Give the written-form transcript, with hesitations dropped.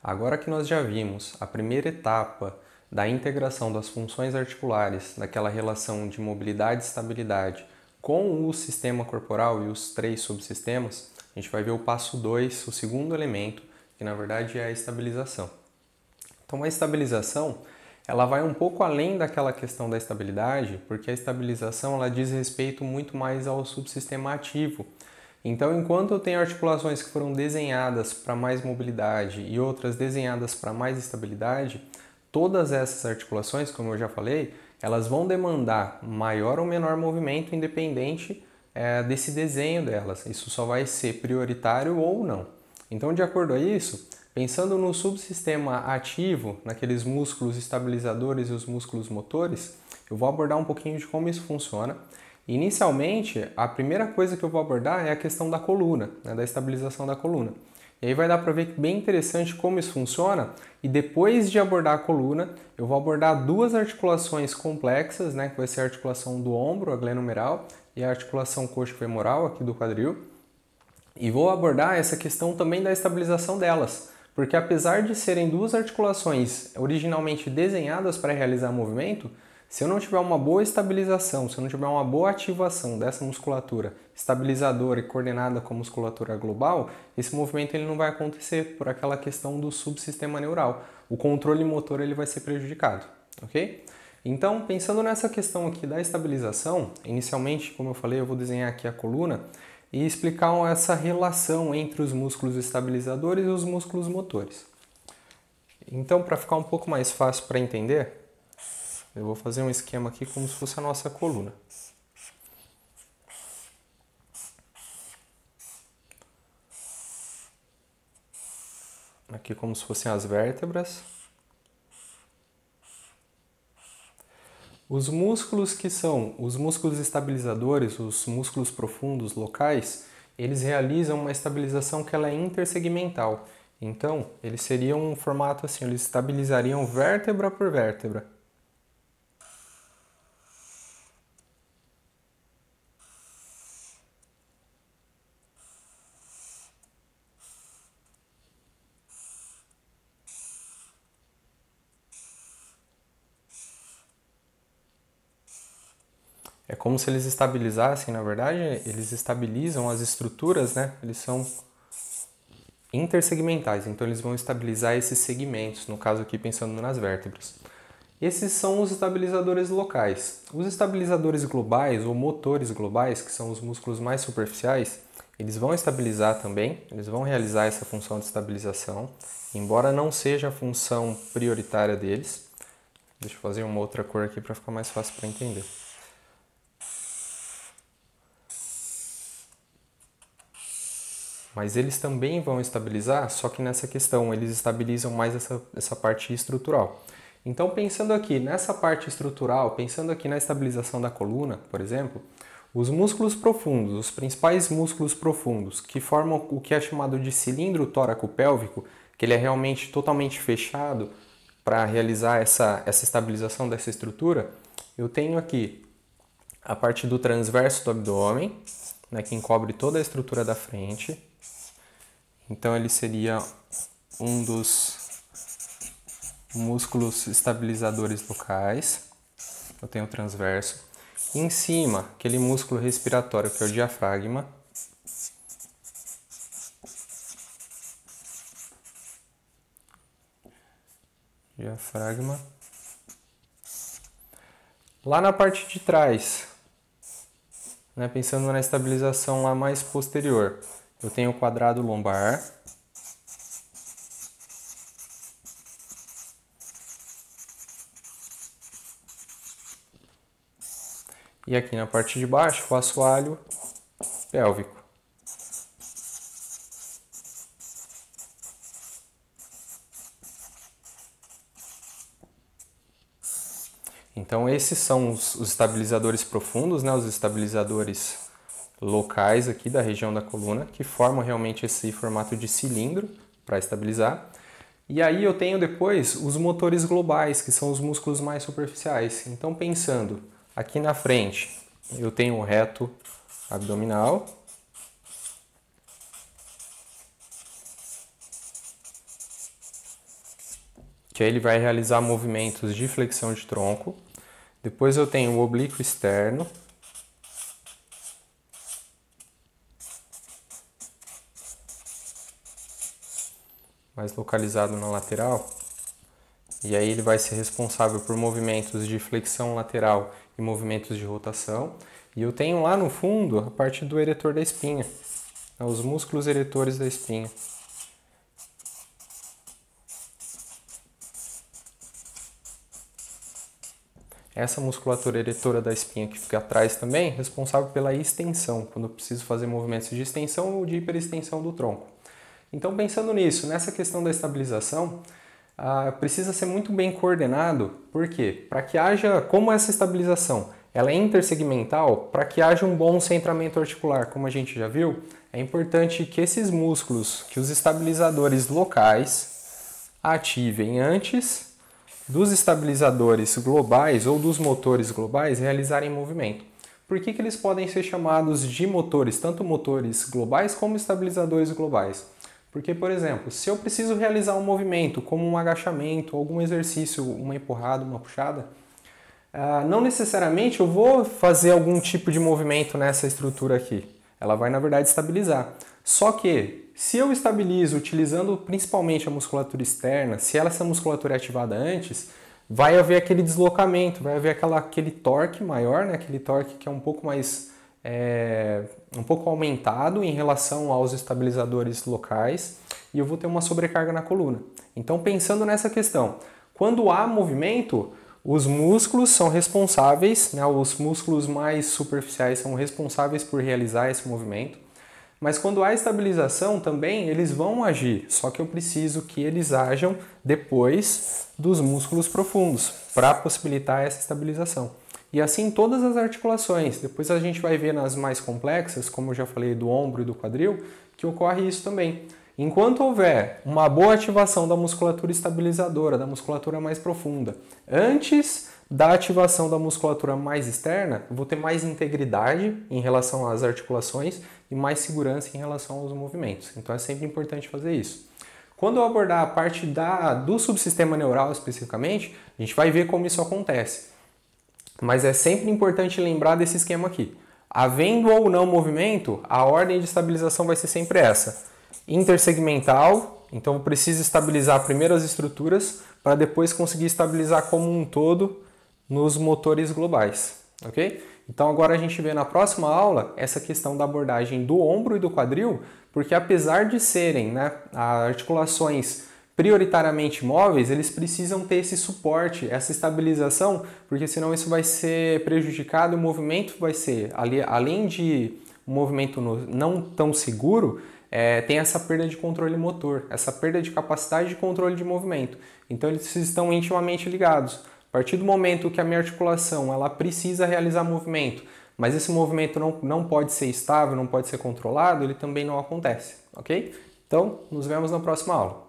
Agora que nós já vimos a primeira etapa da integração das funções articulares, daquela relação de mobilidade e estabilidade, com o sistema corporal e os 3 subsistemas, a gente vai ver o passo 2, o segundo elemento, que na verdade é a estabilização. Então a estabilização, ela vai um pouco além daquela questão da estabilidade, porque a estabilização ela diz respeito muito mais ao subsistema ativo. Então, enquanto eu tenho articulações que foram desenhadas para mais mobilidade e outras desenhadas para mais estabilidade, todas essas articulações, como eu já falei, elas vão demandar maior ou menor movimento independente desse desenho delas. Isso só vai ser prioritário ou não. Então, de acordo a isso, pensando no subsistema ativo, naqueles músculos estabilizadores e os músculos motores, eu vou abordar um pouquinho de como isso funciona. Inicialmente, a primeira coisa que eu vou abordar é a questão da coluna, né, da estabilização da coluna. E aí vai dar para ver bem interessante como isso funciona. E depois de abordar a coluna, eu vou abordar duas articulações complexas, né, que vai ser a articulação do ombro, a glenomeral, e a articulação coxo-femoral aqui do quadril. E vou abordar essa questão também da estabilização delas, porque apesar de serem duas articulações originalmente desenhadas para realizar movimento, se eu não tiver uma boa estabilização, se eu não tiver uma boa ativação dessa musculatura estabilizadora e coordenada com a musculatura global, esse movimento ele não vai acontecer por aquela questão do subsistema neural. O controle motor ele vai ser prejudicado, ok? Então, pensando nessa questão aqui da estabilização, inicialmente, como eu falei, eu vou desenhar aqui a coluna e explicar essa relação entre os músculos estabilizadores e os músculos motores. Então, para ficar um pouco mais fácil para entender, eu vou fazer um esquema aqui como se fosse a nossa coluna. Aqui como se fossem as vértebras. Os músculos que são os músculos estabilizadores, os músculos profundos locais, eles realizam uma estabilização que ela é intersegmental. Então, eles seriam um formato assim, eles estabilizariam vértebra por vértebra. É como se eles estabilizassem, na verdade, eles estabilizam as estruturas, né? Eles são intersegmentais, então eles vão estabilizar esses segmentos, no caso aqui pensando nas vértebras. Esses são os estabilizadores locais. Os estabilizadores globais ou motores globais, que são os músculos mais superficiais, eles vão estabilizar também, eles vão realizar essa função de estabilização, embora não seja a função prioritária deles. Deixa eu fazer uma outra cor aqui para ficar mais fácil para entender. Mas eles também vão estabilizar, só que nessa questão eles estabilizam mais essa parte estrutural. Então, pensando aqui nessa parte estrutural, pensando aqui na estabilização da coluna, por exemplo, os músculos profundos, os principais músculos profundos, que formam o que é chamado de cilindro tóraco-pélvico, que ele é realmente totalmente fechado para realizar essa estabilização dessa estrutura, eu tenho aqui a parte do transverso do abdômen, né, que encobre toda a estrutura da frente. Então ele seria um dos músculos estabilizadores locais. Eu tenho o transverso. E em cima, aquele músculo respiratório que é o diafragma. Diafragma. Lá na parte de trás, né, pensando na estabilização lá mais posterior, eu tenho o quadrado lombar. E aqui na parte de baixo, o assoalho pélvico. Então esses são os estabilizadores profundos, né, os estabilizadores locais aqui da região da coluna, que formam realmente esse formato de cilindro para estabilizar. E aí eu tenho depois os motores globais, que são os músculos mais superficiais. Então pensando aqui na frente, eu tenho o reto abdominal. que aí ele vai realizar movimentos de flexão de tronco. Depois eu tenho o oblíquo externo, mais localizado na lateral, e aí ele vai ser responsável por movimentos de flexão lateral e movimentos de rotação. E eu tenho lá no fundo a parte do eretor da espinha, os músculos eretores da espinha. Essa musculatura eretora da espinha que fica atrás também é responsável pela extensão, quando eu preciso fazer movimentos de extensão ou de hiperextensão do tronco. Então, pensando nisso, nessa questão da estabilização, precisa ser muito bem coordenado. Por quê? Para que haja, como essa estabilização ela é intersegmental, para que haja um bom centramento articular, como a gente já viu, é importante que esses músculos, que os estabilizadores locais ativem antes dos estabilizadores globais ou dos motores globais realizarem movimento. Por que eles podem ser chamados de motores, tanto motores globais como estabilizadores globais? Porque, por exemplo, se eu preciso realizar um movimento, como um agachamento, algum exercício, uma empurrada, uma puxada, não necessariamente eu vou fazer algum tipo de movimento nessa estrutura aqui. Ela vai, na verdade, estabilizar. Só que, se eu estabilizo utilizando principalmente a musculatura externa, se essa musculatura é ativada antes, vai haver aquele deslocamento, vai haver aquele torque maior, né? Aquele torque que é um pouco mais um pouco aumentado em relação aos estabilizadores locais, e eu vou ter uma sobrecarga na coluna. Então, pensando nessa questão, quando há movimento, os músculos são responsáveis, né? Os músculos mais superficiais são responsáveis por realizar esse movimento. Mas quando há estabilização também, eles vão agir, só que eu preciso que eles ajam depois dos músculos profundos para possibilitar essa estabilização. E assim todas as articulações. Depois a gente vai ver nas mais complexas, como eu já falei do ombro e do quadril, que ocorre isso também. Enquanto houver uma boa ativação da musculatura estabilizadora, da musculatura mais profunda, antes da ativação da musculatura mais externa, eu vou ter mais integridade em relação às articulações e mais segurança em relação aos movimentos. Então é sempre importante fazer isso. Quando eu abordar a parte do subsistema neural especificamente, a gente vai ver como isso acontece. Mas é sempre importante lembrar desse esquema aqui. Havendo ou não movimento, a ordem de estabilização vai ser sempre essa. Intersegmental, então eu preciso estabilizar primeiro as estruturas para depois conseguir estabilizar como um todo nos motores globais, ok? Então agora a gente vê na próxima aula essa questão da abordagem do ombro e do quadril, porque apesar de serem, né, articulações prioritariamente móveis, eles precisam ter esse suporte, essa estabilização, porque senão isso vai ser prejudicado, o movimento vai ser, além de um movimento não tão seguro, tem essa perda de controle motor, essa perda de capacidade de controle de movimento. Então eles estão intimamente ligados. A partir do momento que a minha articulação ela precisa realizar movimento, mas esse movimento não pode ser estável, não pode ser controlado, ele também não acontece, ok? Então, nos vemos na próxima aula.